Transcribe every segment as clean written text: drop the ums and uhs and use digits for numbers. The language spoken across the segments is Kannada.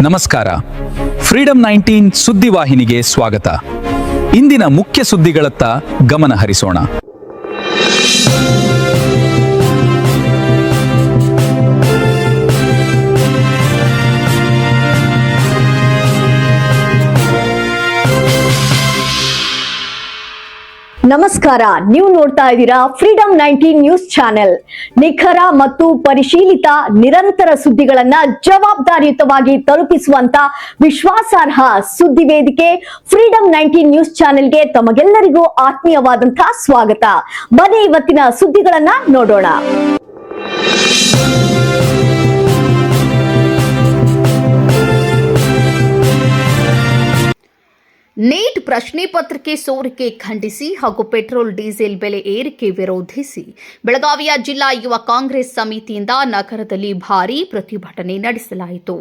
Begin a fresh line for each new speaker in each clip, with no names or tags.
ನಮಸ್ಕಾರ. ಫ್ರೀಡಂ 19 ಸುದ್ದಿವಾಹಿನಿಗೆ ಸ್ವಾಗತ. ಇಂದಿನ ಮುಖ್ಯ ಸುದ್ದಿಗಳತ್ತ ಗಮನ ಹರಿಸೋಣ.
ನಮಸ್ಕಾರ, ನೀವು ನೋಡ್ತಾ ಇದ್ದೀರಾ ಫ್ರೀಡಂ 19 ನ್ಯೂಸ್ ಚಾನೆಲ್. ನಿಖರ ಮತ್ತು ಪರಿಶೀಲಿತ ನಿರಂತರ ಸುದ್ದಿಗಳನ್ನ ಜವಾಬ್ದಾರಿಯುತವಾಗಿ ತಲುಪಿಸುವಂತ ವಿಶ್ವಾಸಾರ್ಹ ಸುದ್ದಿ ವೇದಿಕೆ ಫ್ರೀಡಂ 19 ನ್ಯೂಸ್ ಚಾನೆಲ್ಗೆ ತಮಗೆಲ್ಲರಿಗೂ ಆತ್ಮೀಯವಾದಂತಹ ಸ್ವಾಗತ. ಬನ್ನಿ ಇವತ್ತಿನ ಸುದ್ದಿಗಳನ್ನ ನೋಡೋಣ.
ನೀಟ್ ಪ್ರಶ್ನೆ ಪತ್ರಿಕೆ ಸೋರಿಕೆ ಖಂಡಿಸಿ ಹಾಗೂ ಪೆಟ್ರೋಲ್ ಡೀಸೆಲ್ ಬೆಲೆ ಏರಿಕೆ ವಿರೋಧಿಸಿ ಬೆಳಗಾವಿಯ ಜಿಲ್ಲಾ ಯುವ ಕಾಂಗ್ರೆಸ್ ಸಮಿತಿಯಿಂದ ನಗರದಲ್ಲಿ ಭಾರೀ ಪ್ರತಿಭಟನೆ ನಡೆಸಲಾಯಿತು.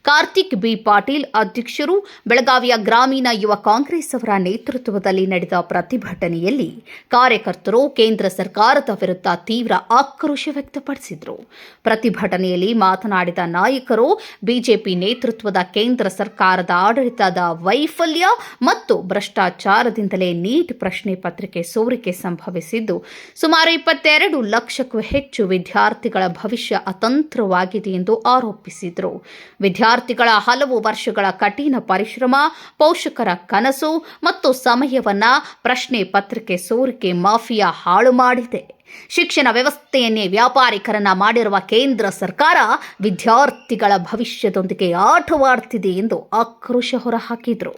ಕಾರ್ತಿಕ್ ಬಿ ಪಾಟೀಲ್ ಅಧ್ಯಕ್ಷರು. ಬೆಳಗಾವಿಯ ಗ್ರಾಮೀಣ ಯುವ ಕಾಂಗ್ರೆಸ್ ಅವರ ನೇತೃತ್ವದಲ್ಲಿ ನಡೆದ ಪ್ರತಿಭಟನೆಯಲ್ಲಿ ಕಾರ್ಯಕರ್ತರು ಕೇಂದ್ರ ಸರ್ಕಾರದ ವಿರುದ್ಧ ತೀವ್ರ ಆಕ್ರೋಶ ವ್ಯಕ್ತಪಡಿಸಿದರು. ಪ್ರತಿಭಟನೆಯಲ್ಲಿ ಮಾತನಾಡಿದ ನಾಯಕರು, ಬಿಜೆಪಿ ನೇತೃತ್ವದ ಕೇಂದ್ರ ಸರ್ಕಾರದ ಆಡಳಿತದ ವೈಫಲ್ಯ ಮತ್ತು ಭ್ರಷ್ಟಾಚಾರದಿಂದಲೇ ನೀಟ್ ಪ್ರಶ್ನೆ ಪತ್ರಿಕೆ ಸೋರಿಕೆ ಸಂಭವಿಸಿದ್ದು ಸುಮಾರು 22 ಲಕ್ಷಕ್ಕೂ ಹೆಚ್ಚು ವಿದ್ಯಾರ್ಥಿಗಳ ಭವಿಷ್ಯ ಅತಂತ್ರವಾಗಿದೆ ಎಂದು ಆರೋಪಿಸಿದರು. ವಿದ್ಯಾರ್ಥಿಗಳ ಹಲವು ವರ್ಷಗಳ ಕಠಿಣ ಪರಿಶ್ರಮ, ಪೋಷಕರ ಕನಸು ಮತ್ತು ಸಮಯವನ್ನ ಪ್ರಶ್ನೆ ಪತ್ರಿಕೆ ಸೋರಿಕೆ ಮಾಫಿಯಾ ಹಾಳು ಮಾಡಿದೆ. ಶಿಕ್ಷಣ ವ್ಯವಸ್ಥೆಯನ್ನೇ ವ್ಯಾಪಾರೀಕರಣ ಮಾಡಿರುವ ಕೇಂದ್ರ ಸರ್ಕಾರ ವಿದ್ಯಾರ್ಥಿಗಳ ಭವಿಷ್ಯದೊಂದಿಗೆ ಆಟವಾಡುತ್ತಿದೆ ಎಂದು ಆಕ್ರೋಶ ಹೊರಹಾಕಿದರು.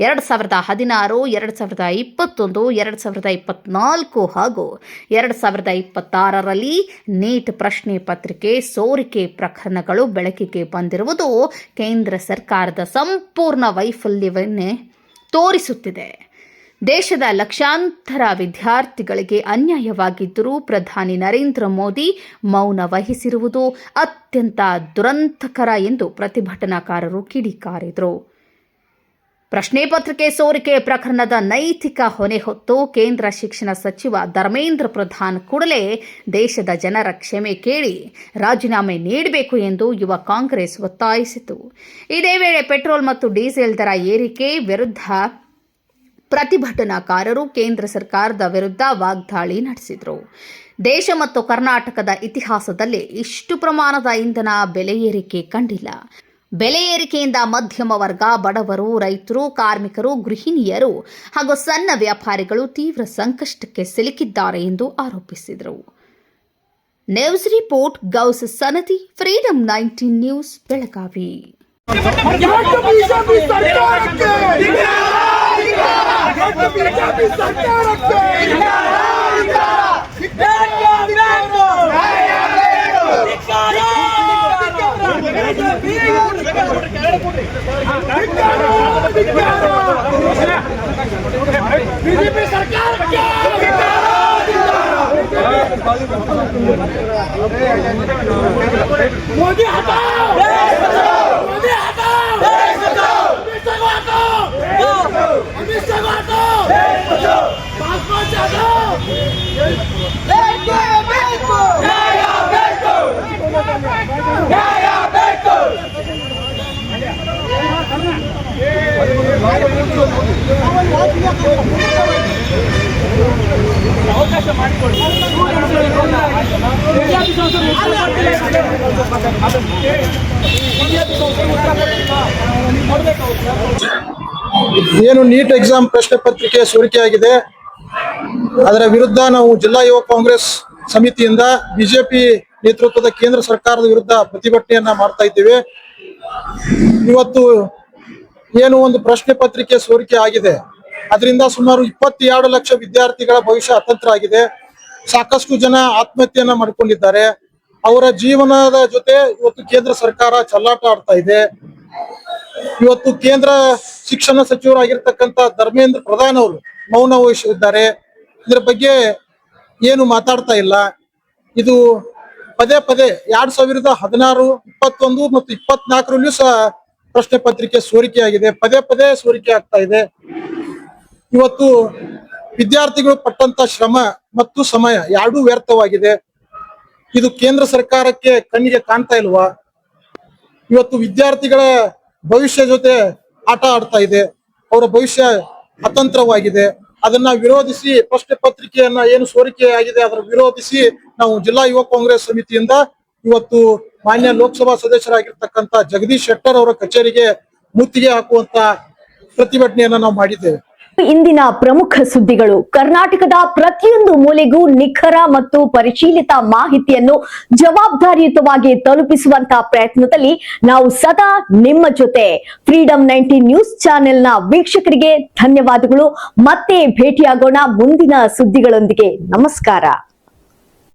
2016, 2021, 2024 ಹಾಗೂ 2026ರಲ್ಲಿ ನೀಟ್ ಪ್ರಶ್ನೆ ಪತ್ರಿಕೆ ಸೋರಿಕೆ ಪ್ರಕರಣಗಳು ಬೆಳಕಿಗೆ ಬಂದಿರುವುದು ಕೇಂದ್ರ ಸರ್ಕಾರದ ಸಂಪೂರ್ಣ ವೈಫಲ್ಯವನ್ನೇ ತೋರಿಸುತ್ತಿದೆ. ದೇಶದ ಲಕ್ಷಾಂತರ ವಿದ್ಯಾರ್ಥಿಗಳಿಗೆ ಅನ್ಯಾಯವಾಗಿದ್ದರೂ ಪ್ರಧಾನಿ ನರೇಂದ್ರ ಮೋದಿ ಮೌನ ವಹಿಸಿರುವುದು ಅತ್ಯಂತ ದುರಂತಕರ ಎಂದು ಪ್ರತಿಭಟನಾಕಾರರು ಕಿಡಿಕಾರಿದರು. ಪ್ರಶ್ನೆ ಪತ್ರಿಕೆ ಸೋರಿಕೆ ಪ್ರಕರಣದ ನೈತಿಕ ಹೊಣೆ ಹೊತ್ತು ಕೇಂದ್ರ ಶಿಕ್ಷಣ ಸಚಿವ ಧರ್ಮೇಂದ್ರ ಪ್ರಧಾನ್ ಕೂಡಲೇ ದೇಶದ ಜನರ ಕ್ಷಮೆ ಕೇಳಿ ರಾಜೀನಾಮೆ ನೀಡಬೇಕು ಎಂದು ಯುವ ಕಾಂಗ್ರೆಸ್ ಒತ್ತಾಯಿಸಿತು. ಇದೇ ವೇಳೆ ಪೆಟ್ರೋಲ್ ಮತ್ತು ಡೀಸೆಲ್ ದರ ಏರಿಕೆ ವಿರುದ್ಧ ಪ್ರತಿಭಟನಾಕಾರರು ಕೇಂದ್ರ ಸರ್ಕಾರದ ವಿರುದ್ಧ ವಾಗ್ದಾಳಿ ನಡೆಸಿದರು. ದೇಶ ಮತ್ತು ಕರ್ನಾಟಕದ ಇತಿಹಾಸದಲ್ಲಿ ಇಷ್ಟು ಪ್ರಮಾಣದ ಇಂಧನ ಬೆಲೆ ಏರಿಕೆ ಕಂಡಿಲ್ಲ. ಬೆಲೆ ಏರಿಕೆಯಿಂದ ಮಧ್ಯಮ ವರ್ಗ, ಬಡವರು, ರೈತರು, ಕಾರ್ಮಿಕರು, ಗೃಹಿಣಿಯರು ಹಾಗೂ ಸಣ್ಣ ವ್ಯಾಪಾರಿಗಳು ತೀವ್ರ ಸಂಕಷ್ಟಕ್ಕೆ ಸಿಲುಕಿದ್ದಾರೆ ಎಂದು ಆರೋಪಿಸಿದರು. News report Gaus Sanadi, freedom 19 news, Belagavi.
Modi हटाओ, मोदी हटाओ, अमित शाह को हटाओ, अमित शाह को हटाओ, भाजपा हटाओ, बेको नया बेको नया बेको ಅವಕಾಶ ಮಾಡಿಕೊಡಿ.
ಏನು ನೀಟ್ ಎಕ್ಸಾಮ್ ಪ್ರಶ್ನೆ ಪತ್ರಿಕೆ ಸೋರಿಕೆಯಾಗಿದೆ, ಅದರ ವಿರುದ್ಧ ನಾವು ಜಿಲ್ಲಾ ಯುವ ಕಾಂಗ್ರೆಸ್ ಸಮಿತಿಯಿಂದ ಬಿಜೆಪಿ ನೇತೃತ್ವದ ಕೇಂದ್ರ ಸರ್ಕಾರದ ವಿರುದ್ಧ ಪ್ರತಿಭಟನೆಯನ್ನ ಮಾಡ್ತಾ ಇದ್ದೇವೆ. ಇವತ್ತು ಏನು ಒಂದು ಪ್ರಶ್ನೆ ಪತ್ರಿಕೆ ಸೋರಿಕೆ ಆಗಿದೆ, ಅದರಿಂದ ಸುಮಾರು 22 ಲಕ್ಷ ವಿದ್ಯಾರ್ಥಿಗಳ ಭವಿಷ್ಯ ಅತಂತ್ರ ಆಗಿದೆ. ಸಾಕಷ್ಟು ಜನ ಆತ್ಮಹತ್ಯೆಯನ್ನ ಮಾಡಿಕೊಂಡಿದ್ದಾರೆ. ಅವರ ಜೀವನದ ಜೊತೆ ಇವತ್ತು ಕೇಂದ್ರ ಸರ್ಕಾರ ಚೆಲ್ಲಾಟ ಆಡ್ತಾ ಇದೆ. ಇವತ್ತು ಕೇಂದ್ರ ಶಿಕ್ಷಣ ಸಚಿವರಾಗಿರ್ತಕ್ಕಂಥ ಧರ್ಮೇಂದ್ರ ಪ್ರಧಾನ್ ಅವರು ಮೌನ ವಹಿಸಿದ್ದಾರೆ. ಇದರ ಬಗ್ಗೆ ಏನು ಮಾತಾಡ್ತಾ ಇಲ್ಲ. ಇದು ಪದೇ ಪದೇ 2016, 21 ಮತ್ತು 24ರಲ್ಲೂ ಸಹ ಪ್ರಶ್ನೆ ಪತ್ರಿಕೆ ಸೋರಿಕೆಯಾಗಿದೆ. ಪದೇ ಪದೇ ಸೋರಿಕೆ ಆಗ್ತಾ ಇದೆ. ಇವತ್ತು ವಿದ್ಯಾರ್ಥಿಗಳು ಪಟ್ಟಂತ ಶ್ರಮ ಮತ್ತು ಸಮಯ ಎರಡೂ ವ್ಯರ್ಥವಾಗಿದೆ. ಇದು ಕೇಂದ್ರ ಸರ್ಕಾರಕ್ಕೆ ಕಣ್ಣಿಗೆ ಕಾಣ್ತಾ ಇಲ್ವಾ? ಇವತ್ತು ವಿದ್ಯಾರ್ಥಿಗಳ ಭವಿಷ್ಯ ಜೊತೆ ಆಟ ಆಡ್ತಾ ಇದೆ. ಅವರ ಭವಿಷ್ಯ ಅತಂತ್ರವಾಗಿದೆ. ಅದನ್ನ ವಿರೋಧಿಸಿ ಪ್ರಶ್ನೆ ಪತ್ರಿಕೆಯನ್ನ ಏನು ಸೋರಿಕೆ ಆಗಿದೆ ಅದರ ವಿರೋಧಿಸಿ ನಾವು ಜಿಲ್ಲಾ ಯುವ ಕಾಂಗ್ರೆಸ್ ಸಮಿತಿಯಿಂದ ಇವತ್ತು ಮಾನ್ಯ ಲೋಕಸಭಾ ಸದಸ್ಯರಾಗಿರ್ತಕ್ಕಂಥ ಜಗದೀಶ್ ಶೆಟ್ಟರ್ ಅವರ ಕಚೇರಿಗೆ ಮುತ್ತಿಗೆ ಹಾಕುವಂತ ಪ್ರತಿಭಟನೆಯನ್ನ ನಾವು ಮಾಡಿದ್ದೇವೆ.
ಇಂದಿನ ಪ್ರಮುಖ ಸುದ್ದಿಗಳು. ಕರ್ನಾಟಕದ ಪ್ರತಿಯೊಂದು ಮೂಲೆಗೂ ನಿಖರ ಮತ್ತು ಪರಿಶೀಲಿತ ಮಾಹಿತಿಯನ್ನು ಜವಾಬ್ದಾರಿಯುತವಾಗಿ ತಲುಪಿಸುವಂತ ಪ್ರಯತ್ನದಲ್ಲಿ ನಾವು ಸದಾ ನಿಮ್ಮ ಜೊತೆ. ಫ್ರೀಡಂ 19 ನ್ಯೂಸ್ ಚಾನೆಲ್ನ ವೀಕ್ಷಕರಿಗೆ ಧನ್ಯವಾದಗಳು. ಮತ್ತೆ ಭೇಟಿಯಾಗೋಣ ಮುಂದಿನ ಸುದ್ದಿಗಳೊಂದಿಗೆ. ನಮಸ್ಕಾರ.